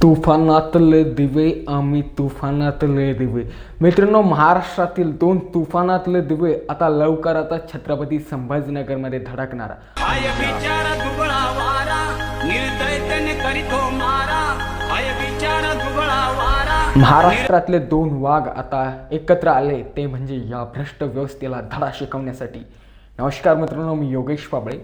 तुफानातले दिवे आम्ही तुफानातले दिवे. मित्रांनो, महाराष्ट्रातील दोन तुफानातले दिवे आता लवकरच छत्रपती संभाजीनगरमध्ये धडकणार. महाराष्ट्रातले दोन वाघ आता एकत्र आले, ते म्हणजे या भ्रष्ट व्यवस्थेला धडा शिकवण्यासाठी. नमस्कार मित्रांनो, मी योगेश पाबळे.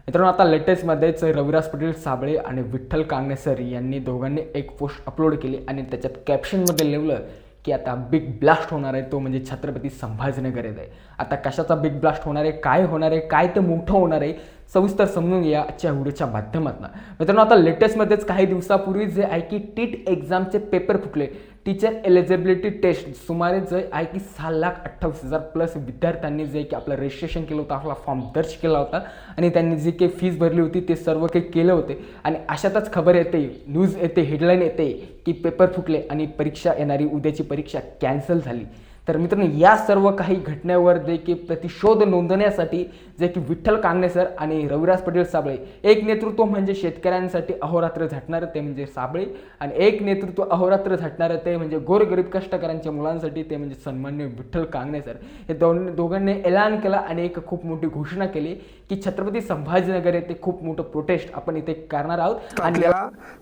मित्रांनो, आता लेटेस्टमध्येच रविराज पाटील साबळे आणि विठ्ठल कांगणेसर यांनी दोघांनी एक पोस्ट अपलोड केली आणि त्याच्यात कॅप्शनमध्ये लिहिलं की आता बिग ब्लास्ट होणार आहे, तो म्हणजे छत्रपती संभाजीनगर येत आहे. आता कशाचा बिग ब्लास्ट होणार आहे, काय होणार आहे, काय ते मोठं होणार आहे, सविस्तर समजून घ्या आजच्या व्हिडिओच्या माध्यमातून. मित्रांनो, आता लेटेस्टमध्येच काही दिवसापूर्वी जे आहे की टीट एक्झामचे पेपर फुटले, टीचर एलिजिबिलिटी टेस्ट, सुमारे जे आहे की 6,28,000 प्लस विद्यार्थ्यांनी जे की आपलं रजिस्ट्रेशन केलं होतं, आपला फॉर्म दर्ज केला होता आणि त्यांनी जी काही फीस भरली होती ते सर्व काही केलं होते. आणि अशातच खबर येते, न्यूज येते, हेडलाईन येते की पेपर फुटले आणि परीक्षा येणारी उद्याची परीक्षा कॅन्सल झाली. तर मित्रांनो, या सर्व काही घटनेवर देखील प्रतिशोध नोंदवण्यासाठी जे की विठ्ठल कांगणेसर आणि रविराज पाटील साबळे, एक नेतृत्व म्हणजे शेतकऱ्यांसाठी अहोरात्र झटणारं ते म्हणजे साबळे, आणि एक नेतृत्व अहोरात्र झटणारं ते म्हणजे गोरगरीब कष्टकऱ्यांच्या मुलांसाठी ते म्हणजे सन्मान्य विठ्ठल कांगणेसर, हे दोघांनी ऐलान केला आणि एक खूप मोठी घोषणा केली की छत्रपती संभाजीनगर येथे खूप मोठं प्रोटेस्ट आपण इथे करणार आहोत. आणि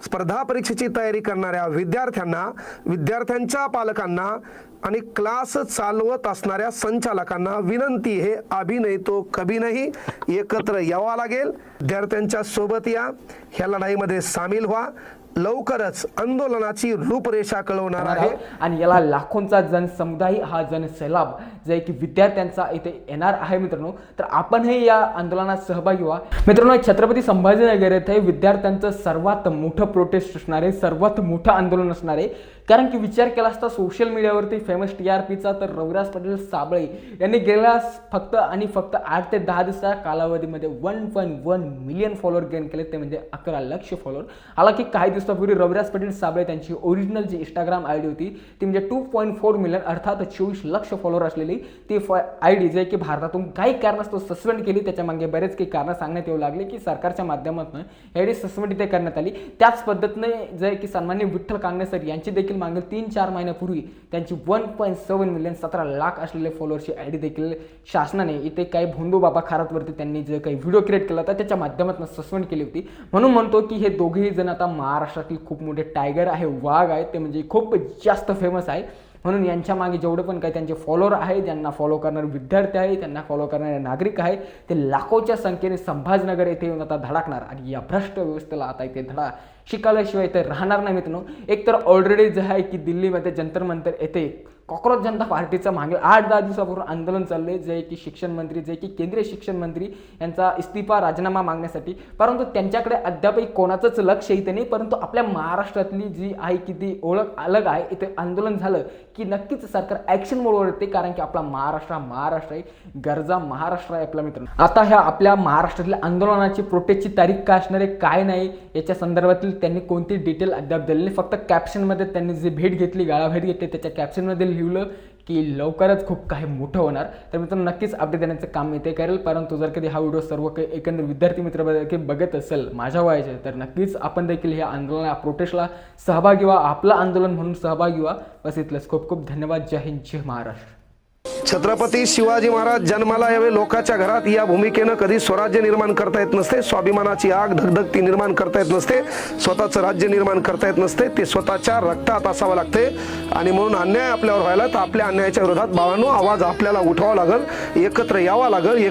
स्पर्धा परीक्षेची तयारी करणाऱ्या विद्यार्थ्यांना, विद्यार्थ्यांच्या पालकांना आणि क्लास चालवत असणाऱ्या संचालकांना विनंती आहे, अभी नहीं तो कभी नहीं, एकत्र यावं लागेल. विद्यार्थ्यांच्या सोबत या, ह्या लढाईमध्ये सामील व्हा. लवकरच आंदोलनाची रूपरेषा कळवणार आहे आणि याला लाखोंचा जनसमुदाय, हा जनसैलाब जे की विद्यार्थ्यांचा इथे येणार आहे. मित्रांनो, तर आपणही या आंदोलनात सहभागी व्हा. मित्रांनो, छत्रपती संभाजीनगर येथे विद्यार्थ्यांचं सर्वात मोठं प्रोटेस्ट असणार आहे, सर्वात मोठं आंदोलन असणार आहे. कारण की विचार केला असता सोशल मीडियावरती फेमस TRPचा, तर रविराज पाटील साबळे यांनी गेल्या फक्त आणि फक्त 8 ते 10 दिवसा कालावधीमध्ये 1.1 मिलियन फॉलोअर गेन केले, ते म्हणजे 11 लाख फॉलोअर. हालांकी काही दिवसापूर्वी रविराज पाटील साबळे त्यांची ओरिजिनल जी इंस्टाग्राम ID होती ती म्हणजे 2.4 मिलियन अर्थात 24 लाख फॉलोअर असलेली ती ID जे की भारतातून काही कारणास्तव सस्पेंड केली. त्याच्या मागे बरेच काही कारणं सांगण्यात येऊ लागले की सरकारच्या माध्यमातून ID सस्पेंड इथे करण्यात आली. त्याच पद्धतीने जे की सन्मान्य विठ्ठल कांगणेसर यांची देखील मागील 3-4 महिन्यापूर्वी त्यांची 1.7 मिलियन 17 लाख असलेले फॉलोअरची ID देखील शासनाने इथे काही भोंदू बाबा खारातवरती त्यांनी जे काही व्हिडिओ क्रिएट केला होता त्याच्या माध्यमातून सस्पेंड केली होती. म्हणून म्हणतो की हे दोघेही जण आता महाराष्ट्रातील खूप मोठे टायगर आहे, वाघ आहे, ते म्हणजे खूप जास्त फेमस आहे. म्हणून यांच्या मागे जेवढे पण काही त्यांचे फॉलोअर आहे, ज्यांना फॉलो करणारे विद्यार्थी आहे, त्यांना फॉलो करणारे नागरिक आहे, ते लाखोच्या संख्येने संभाजीनगर येथे येऊन आता धडकणार आणि या भ्रष्ट व्यवस्थेला आता इथे धडा शिकायल्याशिवाय इथे राहणार नाही. मित्रांनो, एक तर ऑलरेडी जे आहे की दिल्लीमध्ये जंतर मंतर येथे कॉक्रोच जनता पार्टीचं मागे 8-10 दिवसापूर्वी आंदोलन चालले, जे की शिक्षण मंत्री, जे की केंद्रीय शिक्षण मंत्री यांचा इस्तिफा राजीनामा मागण्यासाठी. परंतु त्यांच्याकडे अद्यापही कोणाचंच लक्ष येते नाही. परंतु आपल्या महाराष्ट्रातली जी आहे की ती ओळख अलग आहे. इथे आंदोलन झालं की नक्कीच सरकार ॲक्शन मोडवर येते, कारण की आपला महाराष्ट्र आहे, गरजा महाराष्ट्र आहे आपला. मित्रांनो, आता ह्या आपल्या महाराष्ट्रातल्या आंदोलनाची प्रोटेस्टची तारीख काय असणार आहे, काय नाही, याच्या संदर्भातील त्यांनी कोणती डिटेल अद्याप दिलेली नाही. फक्त कॅप्शनमध्ये त्यांनी जी भेट घेतली, गाळाभेट घेतली, त्याच्या कॅप्शनमध्ये लिहिलं की लवकरच खूप काही मोठं होणार. तर मित्रांनो, नक्कीच अपडेट देण्याचं काम इथे करेल. परंतु जर कधी हा व्हिडिओ सर्व काही एकंदर विद्यार्थी मित्र बघत असेल माझ्या वयाचे, तर नक्कीच आपण देखील या आंदोलना प्रोटेस्टला सहभागी व्हा, आपलं आंदोलन म्हणून सहभागी व्हा. बस इथलंच. खूप खूप धन्यवाद. जय हिंद, जय महाराष्ट्र. छत्रपती शिवाजी महाराज जन्माला यावे लोकांच्या घरात, या भूमिकेनं कधी स्वराज्य निर्माण करता येत नसते. स्वाभिमानाची आग धगधगती निर्माण करता येत नसते. स्वतःचं राज्य निर्माण करता येत नसते. ते स्वतःच्या रक्तात असावं लागते. आणि म्हणून अन्याय आपल्यावर व्हायला, तर आपल्या अन्यायाच्या विरोधात भावांनो आवाज आपल्याला उठवावा लागेल, एकत्र यावं लागेल.